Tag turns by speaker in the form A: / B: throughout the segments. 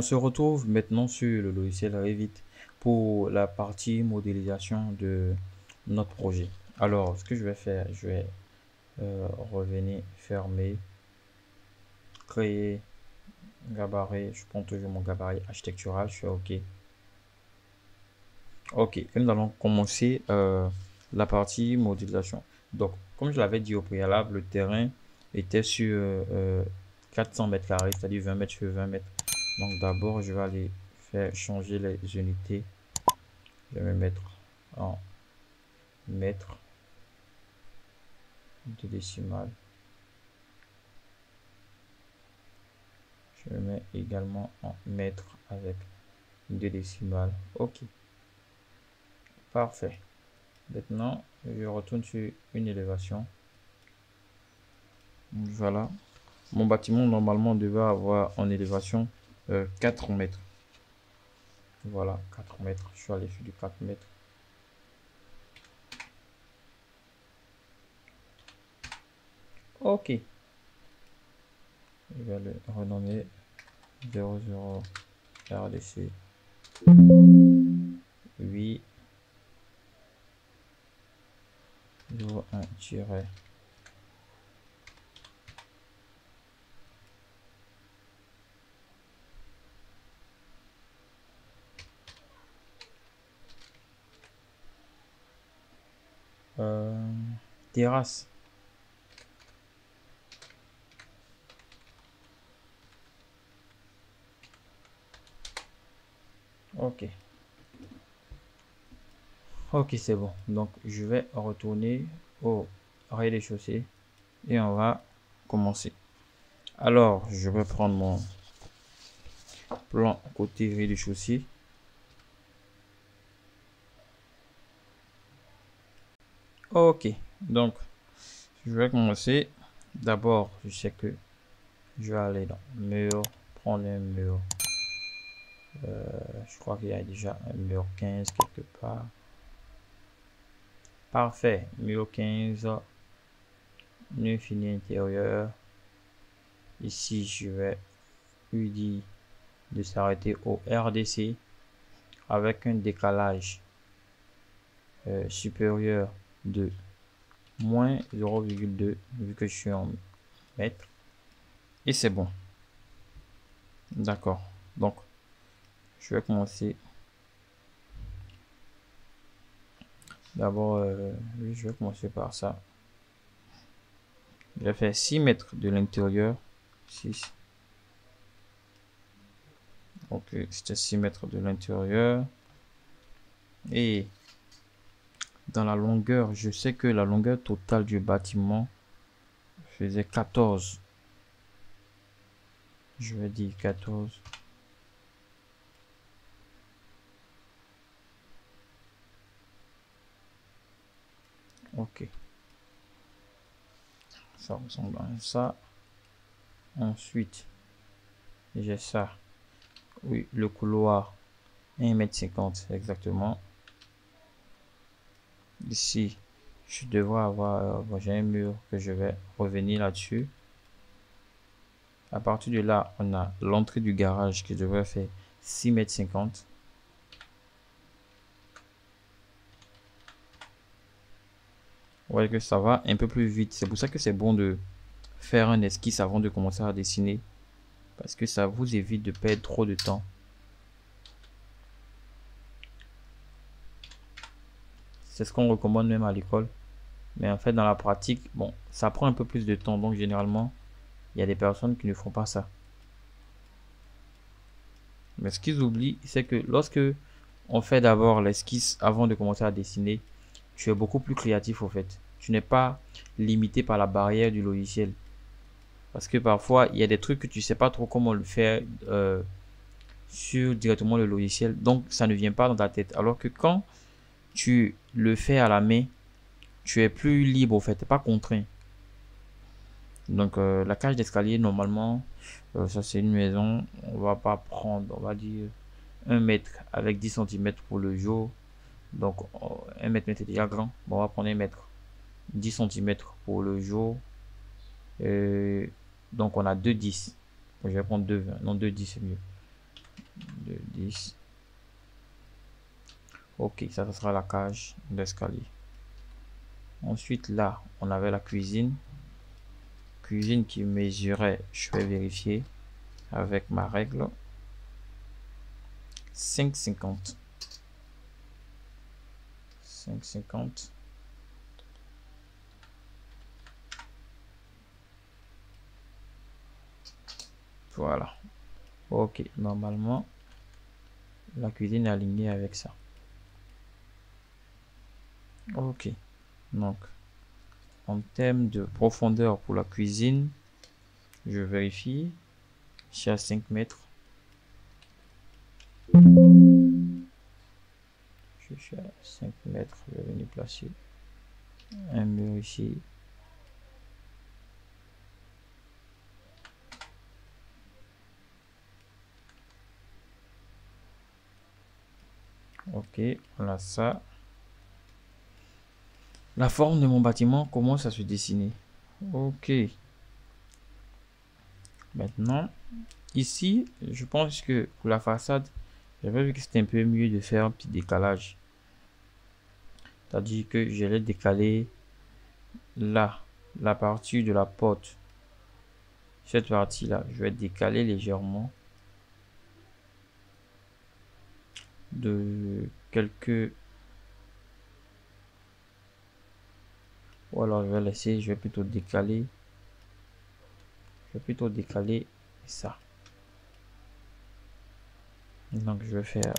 A: se retrouve maintenant sur le logiciel Revit pour la partie modélisation de notre projet. Alors, ce que je vais faire, je vais revenir, fermer, créer gabarit. Je prends toujours mon gabarit architectural, je fais OK. OK, et nous allons commencer la partie modélisation. Donc, comme je l'avais dit au préalable, le terrain était sur 400 mètres carrés, c'est-à-dire 20 mètres sur 20 mètres. Donc, d'abord, je vais aller faire changer les unités. Je vais me mettre en mètres de décimales. Je le mets également en mètres avec deux décimales. OK, parfait. Maintenant, je retourne sur une élévation. Voilà. Mon bâtiment, normalement, devait avoir en élévation 4 mètres. Voilà, 4 mètres. Je suis allé sur du 4 mètres. OK. Je vais le renommer 00 RDC 8 01 terrasse. OK. OK, c'est bon. Donc, je vais retourner au rez-de-chaussée et on va commencer. Alors, je vais prendre mon plan côté rez-de-chaussée. OK. Donc, je vais commencer. D'abord, je sais que je vais aller dans mur, prendre un mur. Je crois qu'il y a déjà un mur 15 quelque part. Parfait. Mur 15. Mur fini intérieur. Ici, je vais lui dire de s'arrêter au RDC avec un décalage supérieur de moins 0,2 vu que je suis en mètres. Et c'est bon. D'accord. Donc, je vais commencer. D'abord, oui, je vais commencer par ça. Je vais faire 6 mètres de l'intérieur. 6. Donc, c'était 6 mètres de l'intérieur. Et dans la longueur, je sais que la longueur totale du bâtiment faisait 14. Je vais dire 14. OK. Ça ressemble à ça. Ensuite, j'ai ça. Oui, le couloir 1,50 m exactement. Ici, je devrais avoir, j'ai un mur que je vais revenir là-dessus. À partir de là, on a l'entrée du garage qui devrait faire 6,50 m. Vous voyez que ça va un peu plus vite. C'est pour ça que c'est bon de faire un esquisse avant de commencer à dessiner. Parce que ça vous évite de perdre trop de temps. C'est ce qu'on recommande même à l'école. Mais en fait, dans la pratique, bon, ça prend un peu plus de temps. Donc, généralement, il y a des personnes qui ne font pas ça. Mais ce qu'ils oublient, c'est que lorsque on fait d'abord l'esquisse avant de commencer à dessiner, tu es beaucoup plus créatif au fait. Tu n'es pas limité par la barrière du logiciel. Parce que parfois, il y a des trucs que tu sais pas trop comment le faire sur directement le logiciel. Donc, ça ne vient pas dans ta tête. Alors que quand tu le fais à la main, tu es plus libre au fait. Tu n'es pas contraint. Donc, la cage d'escalier, normalement, ça c'est une maison. On va pas prendre, on va dire 1 mètre avec 10 cm pour le jour. Donc, 1 mètre c'est déjà grand. Bon, on va prendre 1 mètre 10 cm pour le jour. Donc, on a 2,10. Je vais prendre 2,20. Non, 2,10 c'est mieux. 10. Ok, ça sera la cage d'escalier. Ensuite, là, on avait la cuisine. Cuisine qui mesurait, je vais vérifier avec ma règle. 5,50. 5,50. Voilà. Ok, normalement, la cuisine est alignée avec ça. Ok, donc en termes de profondeur pour la cuisine, je vérifie. Je suis à 5 mètres. Je suis à 5 mètres. Je vais venir placer un mur ici. Ok, voilà ça. La forme de mon bâtiment commence à se dessiner. Ok. Maintenant, ici, je pense que pour la façade, j'avais vu que c'était un peu mieux de faire un petit décalage. C'est-à-dire que j'allais décaler là, la partie de la porte. Cette partie-là, je vais décaler légèrement de quelques... Ou alors je vais laisser, je vais plutôt décaler. Je vais plutôt décaler ça. Donc je vais faire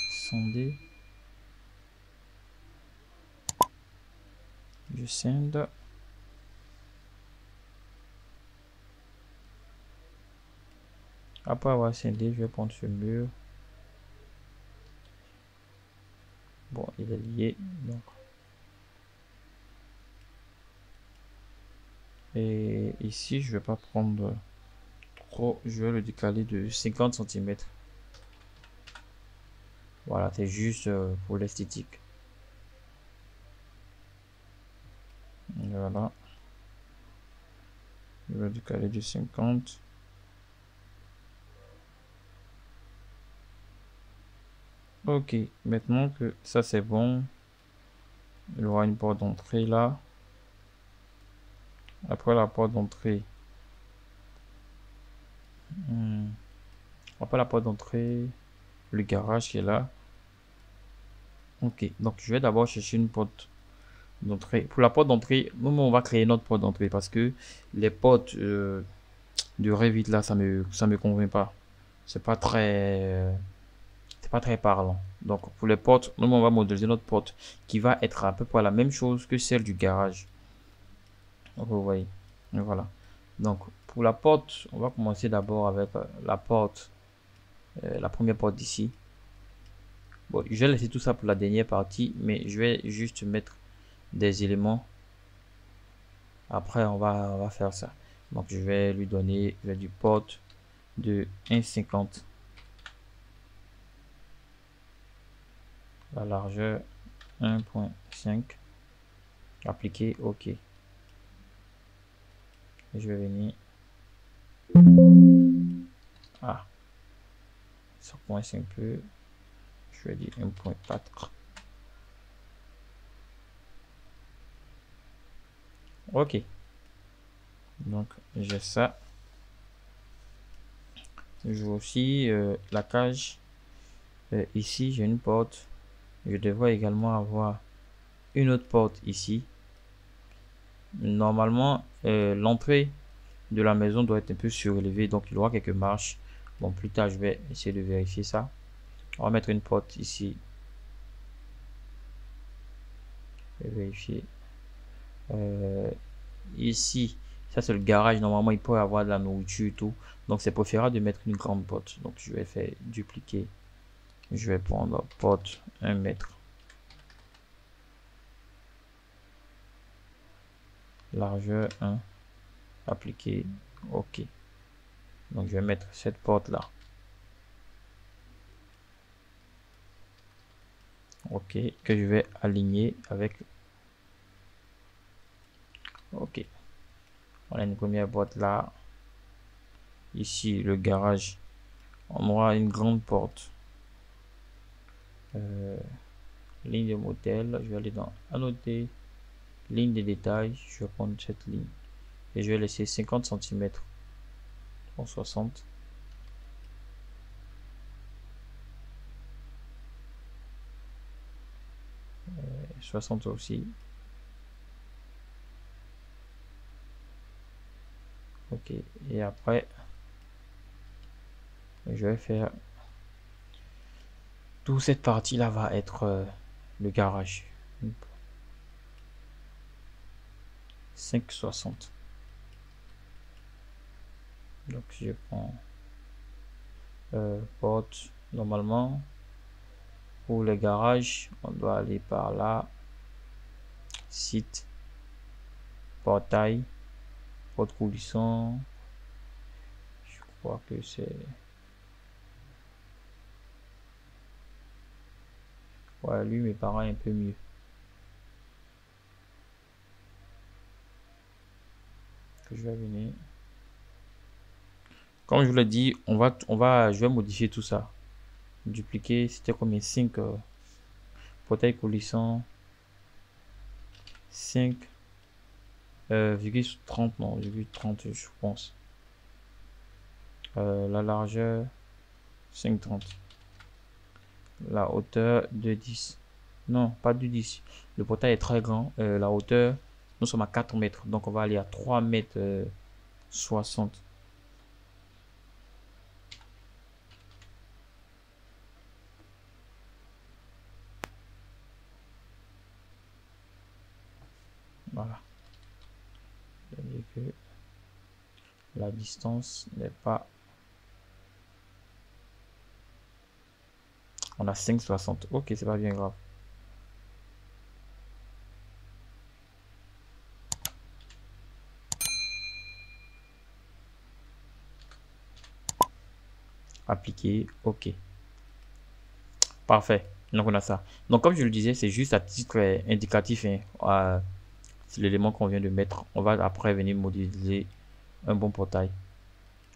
A: scinder. Je scinde. Après avoir scindé, je vais prendre ce mur. Bon, il est lié. Donc. Et ici, je vais pas prendre trop. Je vais le décaler de 50 cm. Voilà, c'est juste pour l'esthétique. Voilà. Je vais décaler de 50. Ok, maintenant que ça c'est bon, il y aura une porte d'entrée là. Après la porte d'entrée, après la porte d'entrée, le garage qui est là. Ok, donc je vais d'abord chercher une porte d'entrée. Pour la porte d'entrée, nous on va créer notre porte d'entrée parce que les portes de Revit là, ça me convient pas. C'est pas très parlant. Donc pour les portes, nous on va modéliser notre porte qui va être à peu près la même chose que celle du garage. Donc vous voyez, et voilà. Donc pour la porte, on va commencer d'abord avec la porte, la première porte d'ici. Bon, je vais laisser tout ça pour la dernière partie, mais je vais juste mettre des éléments. Après, on va faire ça. Donc je vais lui donner du porte de 1,50. La largeur 1,5. Appliquer, ok. Et je vais venir. Ah, ça coince un peu. Je vais dire 1,4. Ok. Donc j'ai ça. Je vois aussi la cage. Ici, j'ai une porte. Je devrais également avoir une autre porte ici. Normalement, l'entrée de la maison doit être un peu surélevée, donc il y aura quelques marches. Bon, plus tard, je vais essayer de vérifier ça. On va mettre une porte ici. Je vais vérifier. Ici, ça c'est le garage. Normalement, il peut y avoir de la nourriture et tout. Donc, c'est préférable de mettre une grande porte. Donc, je vais faire dupliquer. Je vais prendre porte 1 mètre. Largeur 1. Appliquer. OK. Donc, je vais mettre cette porte là. OK. Que je vais aligner avec. OK. On a une première porte là. Ici, le garage. On aura une grande porte. Ligne de modèle, je vais aller dans annoter, ligne de détail, je vais prendre cette ligne et je vais laisser 50 cm pour 60. Et 60 aussi. Ok, et après je vais faire toute cette partie là va être le garage. 5,60. Donc je prends porte. Normalement pour le garage on doit aller par là, site, portail, porte coulissant. Je crois que c'est, ouais, lui me paraît un peu mieux. Que je vais venir. Comme je vous l'ai dit, je vais modifier tout ça. Dupliquer, c'était combien? 5 portail coulissant, 5,30, non, 30 je pense. La largeur 5,30. La hauteur de 10. Non, pas du 10. Le portail est très grand. La hauteur, nous sommes à 4 mètres. Donc on va aller à 3 mètres 60. Voilà. C'est-à-dire que la distance n'est pas... On a 5,60. Ok, c'est pas bien grave. Appliquer. Ok. Parfait. Donc on a ça. Donc comme je le disais, c'est juste à titre indicatif. Hein, c'est l'élément qu'on vient de mettre. On va après venir modéliser un bon portail.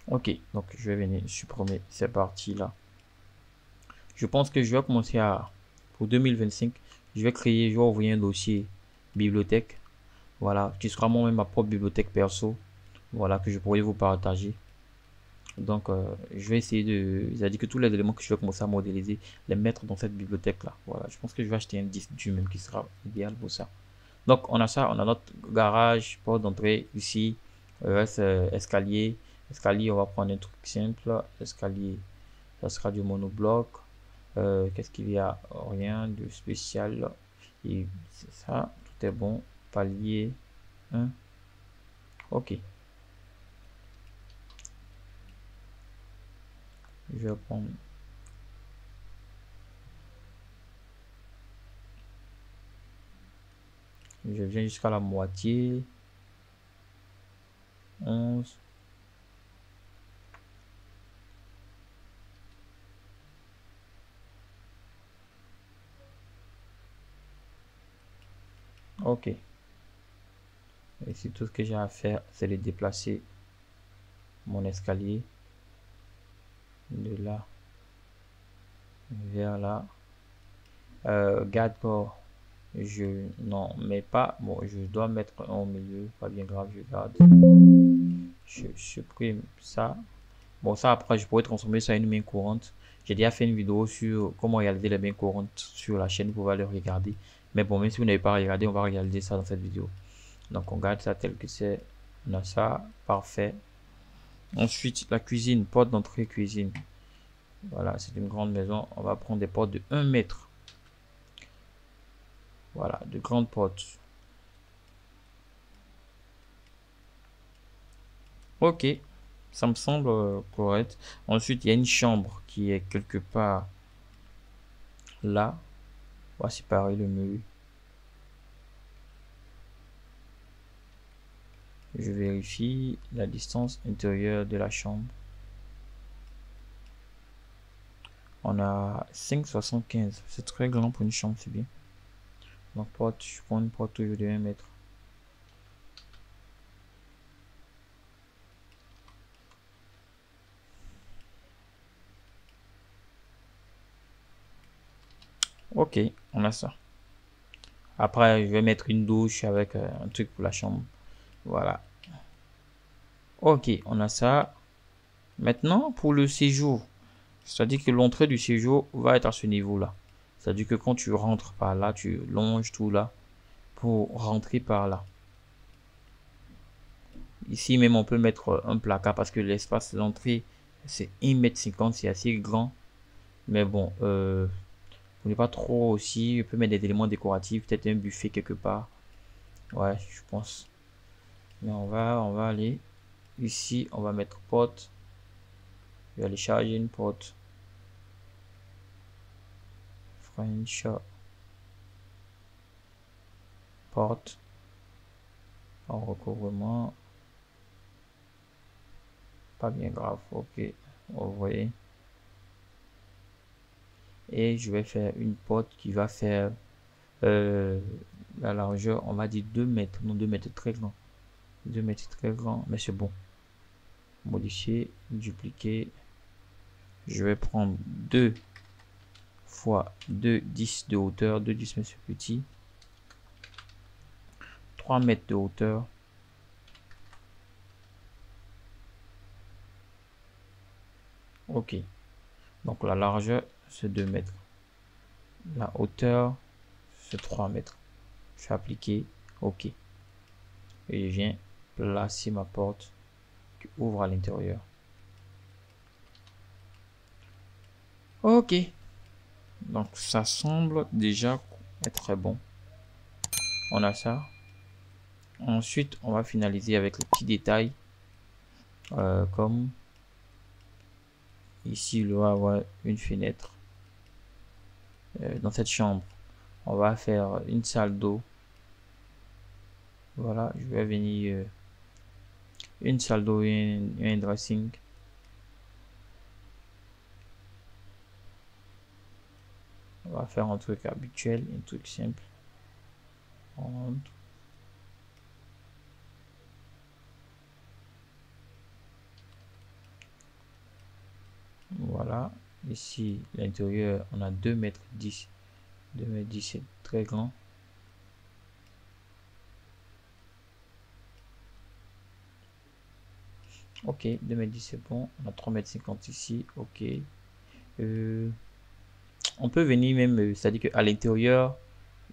A: Ok. Donc je vais venir supprimer ces parties-là. Je pense que je vais commencer à... Pour 2025, je vais ouvrir un dossier bibliothèque. Voilà. Qui sera moi-même ma propre bibliothèque perso. Voilà. Que je pourrais vous partager. Donc, je vais essayer de... C'est-à-dire que tous les éléments que je vais commencer à modéliser, les mettre dans cette bibliothèque-là. Voilà, je pense que je vais acheter un disque dur même qui sera idéal pour ça. Donc, on a ça, on a notre garage, porte d'entrée ici, reste escalier. Escalier, on va prendre un truc simple. Escalier, ça sera du monobloc. Qu'est-ce qu'il y a? Rien de spécial. Et c'est ça, tout est bon. Palier 1. Ok. Je vais prendre... Je viens jusqu'à la moitié. 11. Ok. Ici, tout ce que j'ai à faire, c'est de déplacer mon escalier de là vers là. Garde-corps, je n'en mets pas. Bon, je dois mettre un au milieu, pas bien grave, je garde. Je supprime ça. Bon, ça après, je pourrais transformer ça en une main courante. J'ai déjà fait une vidéo sur comment réaliser les mains courantes sur la chaîne, vous pouvez le regarder. Mais bon, même si vous n'avez pas regardé, on va réaliser ça dans cette vidéo. Donc, on garde ça tel que c'est. On a ça, parfait. Ensuite, la cuisine, porte d'entrée cuisine. Voilà, c'est une grande maison. On va prendre des portes de 1 mètre. Voilà, de grandes portes. Ok, ça me semble correct. Ensuite, il y a une chambre qui est quelque part là. On va séparer le mur. Je vérifie la distance intérieure de la chambre. On a 5,75. C'est très grand pour une chambre, c'est bien. Donc, porte, je prends une porte toujours de 1 mètre. Ok, on a ça. Après, je vais mettre une douche avec un truc pour la chambre. Voilà. Ok, on a ça. Maintenant, pour le séjour, c'est-à-dire que l'entrée du séjour va être à ce niveau-là. C'est-à-dire que quand tu rentres par là, tu longes tout là pour rentrer par là. Ici même, on peut mettre un placard parce que l'espace d'entrée, c'est 1,50 m, c'est assez grand. Mais bon, on n'est pas trop aussi. On peut mettre des éléments décoratifs, peut-être un buffet quelque part. Ouais, je pense. Mais on va aller ici, on va mettre porte. Je vais aller charger une porte. French porte en recouvrement. Pas bien grave, ok. Vous voyez. Et je vais faire une porte qui va faire la largeur, on va dire 2 mètres. Non, 2 mètres très grand. 2 mètres très grand, mais c'est bon. Modifier, dupliquer. Je vais prendre 2 fois 2, 10 de hauteur. 2, 10 mètres petit. 3 mètres de hauteur. Ok. Donc la largeur, c'est 2 mètres. La hauteur, c'est 3 mètres. Je fais appliquer. Ok. Et je viens placer ma porte qui ouvre à l'intérieur. Ok. Donc ça semble déjà être très bon. On a ça. Ensuite, on va finaliser avec les petits détails. Comme ici, il va avoir une fenêtre. Dans cette chambre, on va faire une salle d'eau. Voilà, je vais venir une salle d'eau et un dressing. On va faire un truc habituel, un truc simple. Voilà, ici l'intérieur on a 2,10 m. 2,10 m, c'est très grand. Ok, 2,10 m c'est bon. On a 3,50 m ici. Ok. On peut venir même, c'est-à-dire qu'à l'intérieur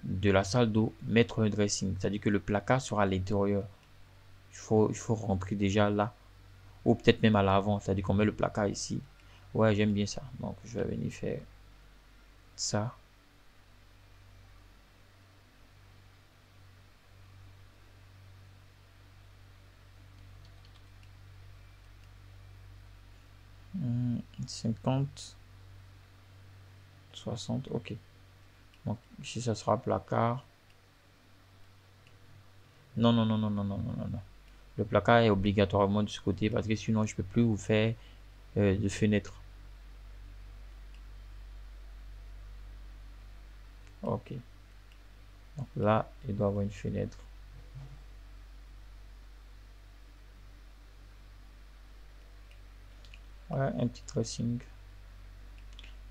A: de la salle d'eau, mettre un dressing. C'est-à-dire que le placard sera à l'intérieur. Il faut rentrer déjà là. Ou peut-être même à l'avant. C'est-à-dire qu'on met le placard ici. Ouais, j'aime bien ça. Donc, je vais venir faire ça. Hmm, 50, 60, ok. Donc, ici, ça sera placard. Non, non, non, non, non, non, non, non, non. Le placard est obligatoirement de ce côté parce que sinon, je peux plus vous faire de fenêtre. Ok. Donc là, il doit avoir une fenêtre. Voilà, un petit dressing.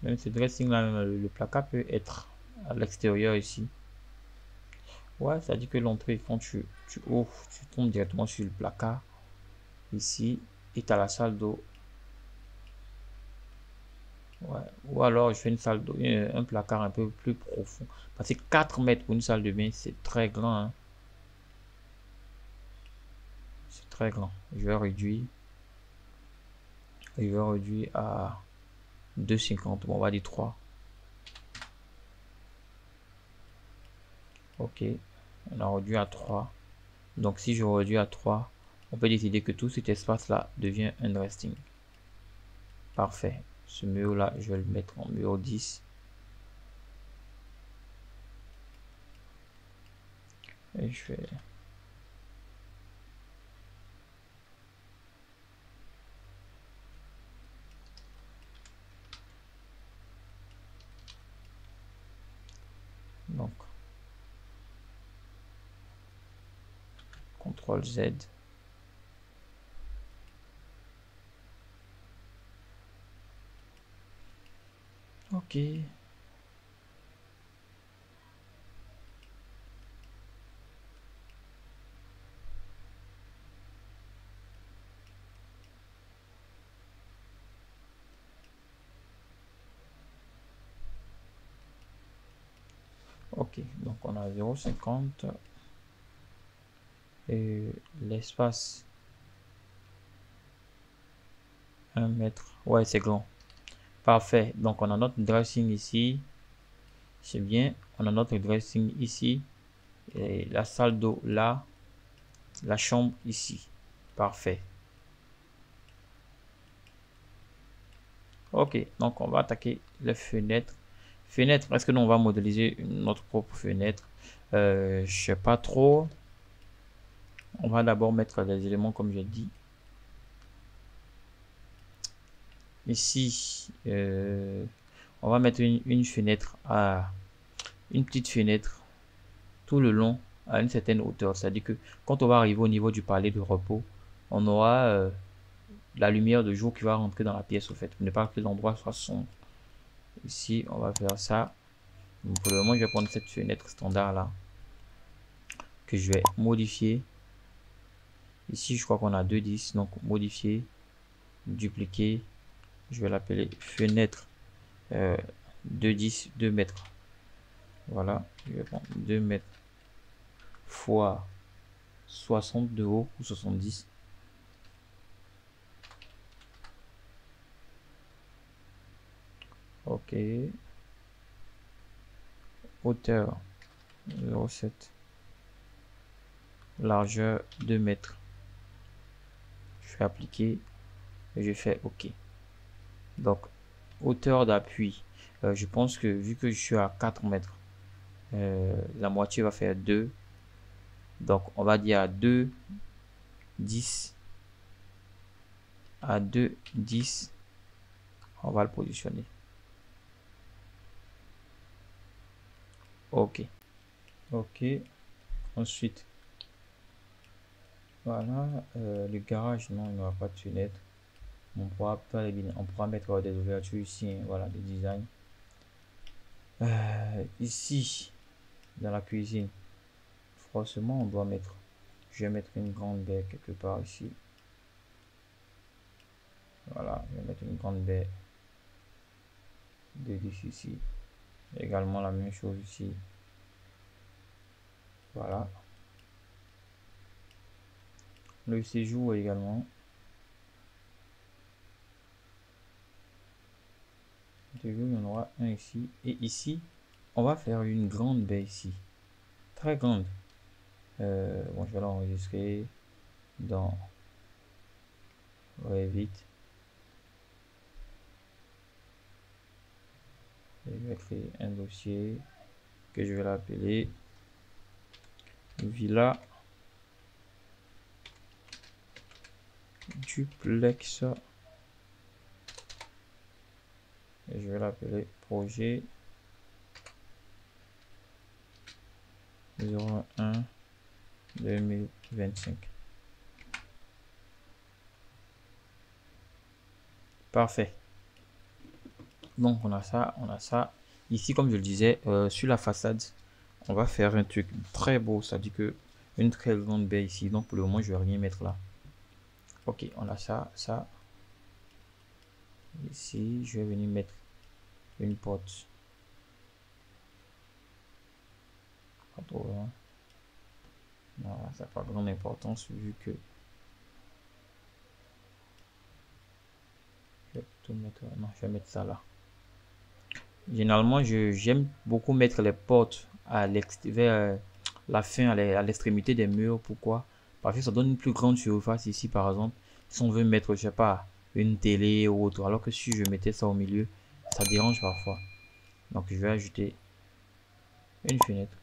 A: Même ce dressing là, le placard peut être à l'extérieur ici. Ouais, ça dit que l'entrée, quand tu ouvres, tu tombes directement sur le placard ici et tu as la salle d'eau. Ouais. Ou alors je fais une salle d'eau, un placard un peu plus profond. Parce que 4 mètres pour une salle de bain, c'est très grand. Hein. C'est très grand. Je vais réduire. Je vais réduire à 2,50. Bon, on va dire 3. Ok. On a réduit à 3. Donc si je réduis à 3, on peut décider que tout cet espace là devient un resting. Parfait. Ce mur là, je vais le mettre en mur 10. Et je fais... Donc, CTRL Z. Ok. Ok, donc on a 0,50 et l'espace 1 mètre. Ouais, c'est grand. Parfait. Donc on a notre dressing ici. C'est bien. On a notre dressing ici. Et la salle d'eau là. La chambre ici. Parfait. Ok, donc on va attaquer les fenêtres. Fenêtre, est-ce que nous on va modéliser notre propre fenêtre? Je sais pas trop. On va d'abord mettre les éléments comme j'ai dit. Ici, on va mettre une fenêtre à une petite fenêtre tout le long à une certaine hauteur. C'est-à-dire que quand on va arriver au niveau du palais de repos, on aura la lumière de jour qui va rentrer dans la pièce au fait, pour ne pas que l'endroit soit sombre. Ici, on va faire ça. Donc, pour le moment, je vais prendre cette fenêtre standard là que je vais modifier. Ici, je crois qu'on a 2,10, donc modifier, dupliquer. Je vais l'appeler fenêtre 2,10, 2 mètres. Voilà, je vais prendre 2 mètres fois 60 de haut ou 70. Ok. Hauteur 0,7. Largeur 2 mètres. Je fais appliquer et je fais OK. Donc, hauteur d'appui. Je pense que vu que je suis à 4 mètres, la moitié va faire 2. Donc, on va dire à 2, 10. À 2, 10. On va le positionner. OK. OK. Ensuite, voilà. Le garage, non, il n'y aura pas de fenêtre. On pourra mettre des ouvertures ici, hein, voilà, des designs. Ici, dans la cuisine, forcément, on doit mettre. Je vais mettre une grande baie quelque part ici. Voilà, je vais mettre une grande baie de 10 ici. Également la même chose ici. Voilà. Le séjour également. Il y en aura un ici. Et ici, on va faire une grande baie ici. Très grande. Bon, je vais l'enregistrer dans Revit. Et je vais créer un dossier que je vais l'appeler Villa Duplex. Et je vais l'appeler projet 01 2025. Parfait. Donc on a ça, on a ça. Ici, comme je le disais, sur la façade, on va faire un truc très beau. Ça dit que une très grande baie ici. Donc pour le moment, je vais rien mettre là. Ok, on a ça, ça. Ici, je vais venir mettre une porte. Pas trop loin. Voilà, ça n'a pas grande importance vu que je vais tout mettre. Non, je vais mettre ça là. Généralement, j'aime beaucoup mettre les portes vers la fin, à l'extrémité des murs. Pourquoi? Parce que ça donne une plus grande surface ici, par exemple. Si on veut mettre, je sais pas, une télé ou autre. Alors que si je mettais ça au milieu, ça dérange parfois. Donc, je vais ajouter une fenêtre.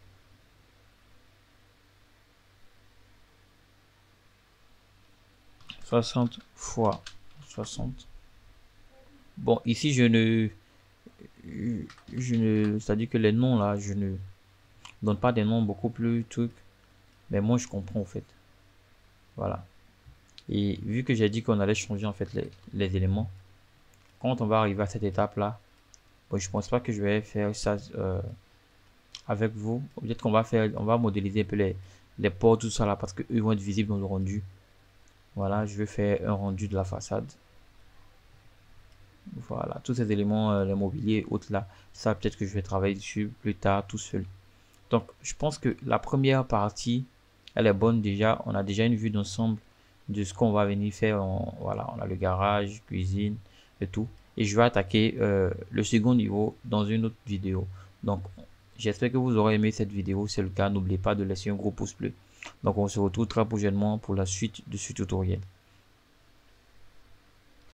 A: « 60 fois 60. Bon, ici, c'est-à-dire que les noms là, je ne donne pas des noms beaucoup plus trucs. Mais moi, je comprends en fait. Voilà. Et vu que j'ai dit qu'on allait changer en fait les éléments, quand on va arriver à cette étape là, bon, je pense pas que je vais faire ça avec vous. Peut-être on va modéliser un peu les portes, tout ça là, parce que eux vont être visibles dans le rendu. Voilà, je vais faire un rendu de la façade. Voilà, tous ces éléments, les mobiliers, autres là, ça peut-être que je vais travailler dessus plus tard tout seul. Donc, je pense que la première partie, elle est bonne déjà. On a déjà une vue d'ensemble de ce qu'on va venir faire. Voilà, on a le garage, cuisine et tout. Et je vais attaquer le second niveau dans une autre vidéo. Donc, j'espère que vous aurez aimé cette vidéo. Si c'est le cas, n'oubliez pas de laisser un gros pouce bleu. Donc, on se retrouve très prochainement pour la suite de ce tutoriel.